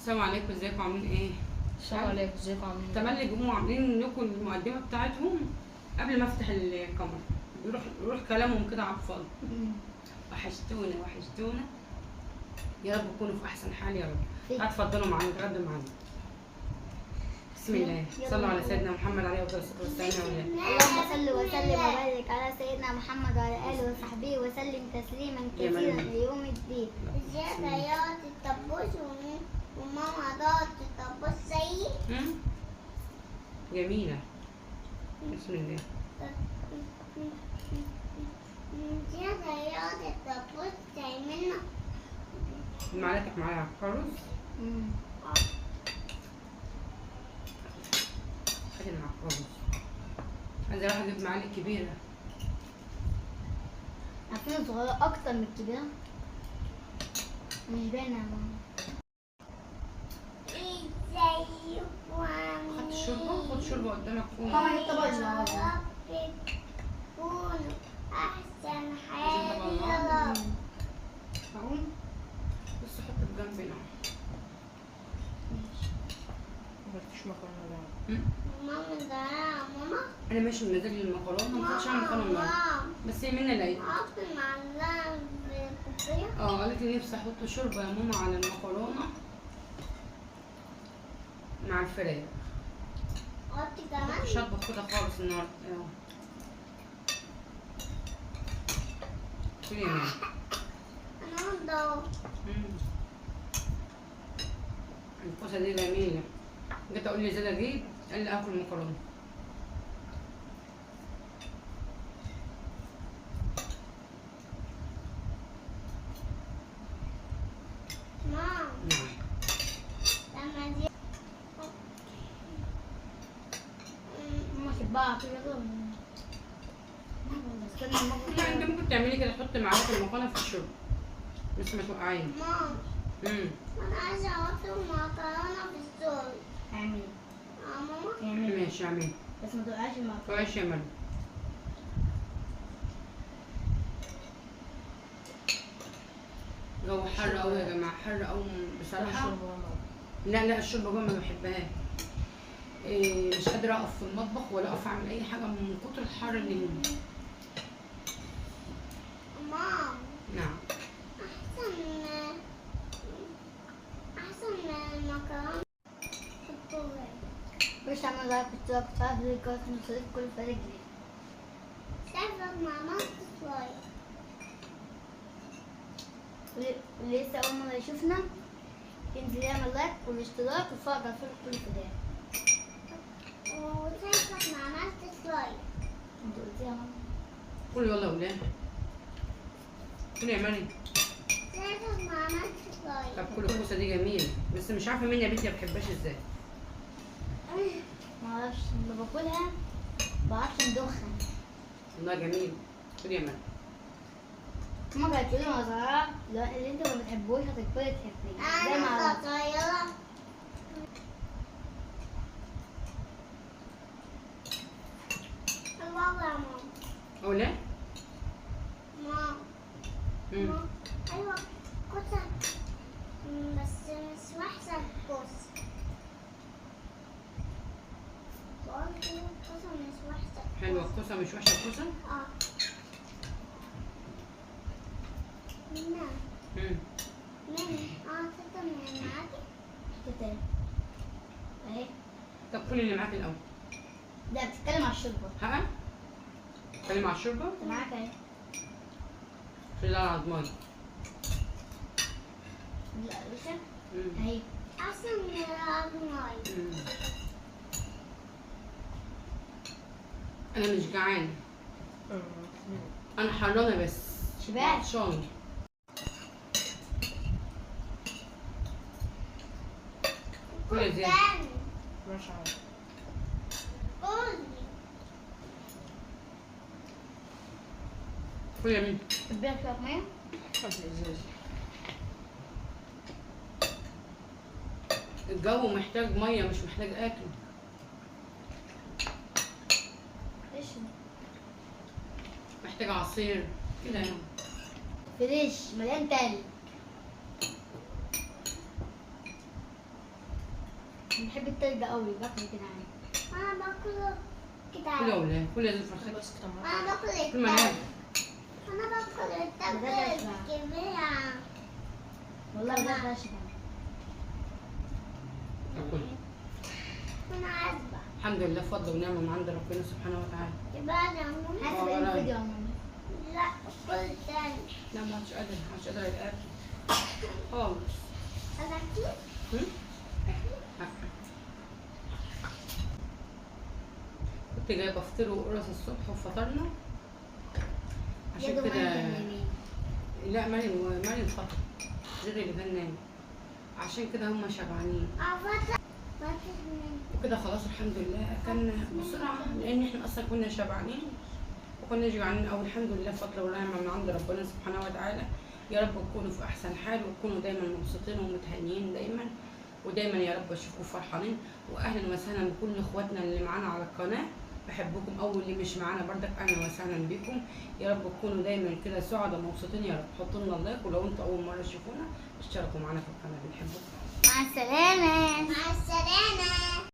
السلام عليكم، ازيكم عاملين ايه؟ السلام عليكم، ازيكم عاملين ايه؟ تملي بيقوموا عاملين لكم المقدمه بتاعتهم قبل ما افتح الكاميرا، يروح كلامهم كده على الفاضي. وحشتونا وحشتونا، يا رب تكونوا في احسن حال يا رب. اتفضلوا معانا اتغدوا معانا. بسم الله، صلوا على سيدنا محمد عليه الصلاه والسلام. اللهم صل وسلم وبارك على سيدنا محمد وعلى اله وصحبه وسلم تسليما كثيرا ليوم الدين. ازيك يا الطبوس وماما ضاعت الطبوس زيي. جميله. بسم الله. ازيك يا الطبوس زي منا. معلقتك معايا كاروز. خلي مع كاروز. عايزه اروح اجيب معالق كبيره. عارفين صغيرة أكتر من الكبيرة؟ مش باينة يا ماما. خد شوربه، خد شوربه قدامك فوق. ماما هي الطبق اللي عاوزاه. تكونوا أحسن حال يا رب. اقوم بس حط بجنب هنا. مفيش مكرونه بقى. ماما ده ماما. انا ماشي بمزاج المكرونه، ما كنتش اعمل مكرونه النهارده بس هي منى العيد. حط معلقة بالكوباية. قالت لي نفسي احط شوربه يا ماما على المكرونه مع الفراخ. حطي كمان. مش هطبخ كده خالص النهارده. كل يوم أنا هنضف. الكوسه دي جميله. جيت اقول لي زياد اجيب، قال لي اكل مكرونه. ماما. لما دي ماما شبعت كده. استنى لا انت ممكن تعملي كده، تحطي معاك المكرونه في الشوربه بس ما توقعيش. ماما. أنا عايزة أحط المكرونة في الزول. اعملي. ماما. ماشي اعملي. بس ما توقعش المكرونة. كويس يا مريم. جو حر قوي يا جماعه، حر قوي بصراحه. لا الشوربه جوه ما بحبهاش. مش قادره اقف في المطبخ ولا اقف اعمل اي حاجه من كتر الحر اللي هنا. ماما. نعم. أحسن من المكرونة. مش عامل لايك واشتراك وتفعيل زر الجرس ليوصلك كل فرق جديد. سافر مع مامتي شوية. واللي لسه أول مرة يشوفنا ينزل يعمل لايك والاشتراك ويتفرج على كل فيديوهات. وسافر مع مامتي شوية. انت قلتيها يا ماما؟ قولي يلا يا ولاد. قولي يا مريم. سافر مع مامتي شوية. طب كل الكوسة دي جميلة بس مش عارفة مين يا بنتي ما بتحبهاش ازاي. معرفش لما باكلها بعرفش ندخن. والله جميل. خدي يا مريم. ماما كانت تقولي وانا صغيرة اللي انت ما بتحبوش هتكبري تحبيه. انا صغيرة. الله يا ماما. أولاد؟ ماما. أيوة كوسة بس مش وحشة الكوسة. الكوسة مش وحشة. حلوة الكوسة مش وحشة الكوسة؟ نعم. تفضل من معاكي؟ حتة اهي. طب كل اللي معاكي الأول. لا بتتكلم على الشوربة. ها؟ بتتكلم على الشوربة؟ انت معاك اهي. خلي على عضماني. لا لسه؟ اهي. أحسن من العضماني. أنا مش جعانة. أنا حرانة بس. شبعت؟ عطشانة. كل يا زياد. مش عارف. كل يا مين؟ تبيها شوية مية؟ خد الازازه. الجو محتاج مية مش محتاج أكل. محتاج عصير كده يعني. فريش مليان تلج. بحب التلج قوي، باكل كده عادي. انا باكله كده كل عادي. اولاد كل الفرخات. بس كده انا باكل كل ما نام. انا باكل التلج الكبيرة. والله بجد اشبع. أكل. انا عازبة. الحمد لله فضل ونعمه من عند ربنا سبحانه وتعالى. يبقى انا حاسب ايه الفيديو يا ماما؟ لا كل تاني. لا ما عادش قادر، ما عادش قادر يتقابل خالص. انا اكيد. هم؟ كنت جايبه فطير وقرص الصبح وفطرنا عشان يدو كده. مريم. لا مريم فطر غير اللي كان نايم، عشان كده هم شبعانين وكده. خلاص الحمد لله اكلنا بسرعه لان احنا اصلا كنا شبعانين وكنا جوعانين قوي. الحمد لله فضل ونعمه من عند ربنا سبحانه وتعالى. يا رب تكونوا في احسن حال وتكونوا دايما مبسوطين ومتهنيين دايما، ودايما يا رب اشوفكم فرحانين. واهلا وسهلا بكل اخواتنا اللي معانا على القناه، بحبكم. او اللي مش معانا بردك اهلا وسهلا بكم. يا رب تكونوا دايما كده سعداء ومبسوطين. يا رب حطوا لنا لايك، ولو انتوا اول مره تشوفونا اشتركوا معانا في القناه. بنحبكم. مع السلامة. مع السلامة.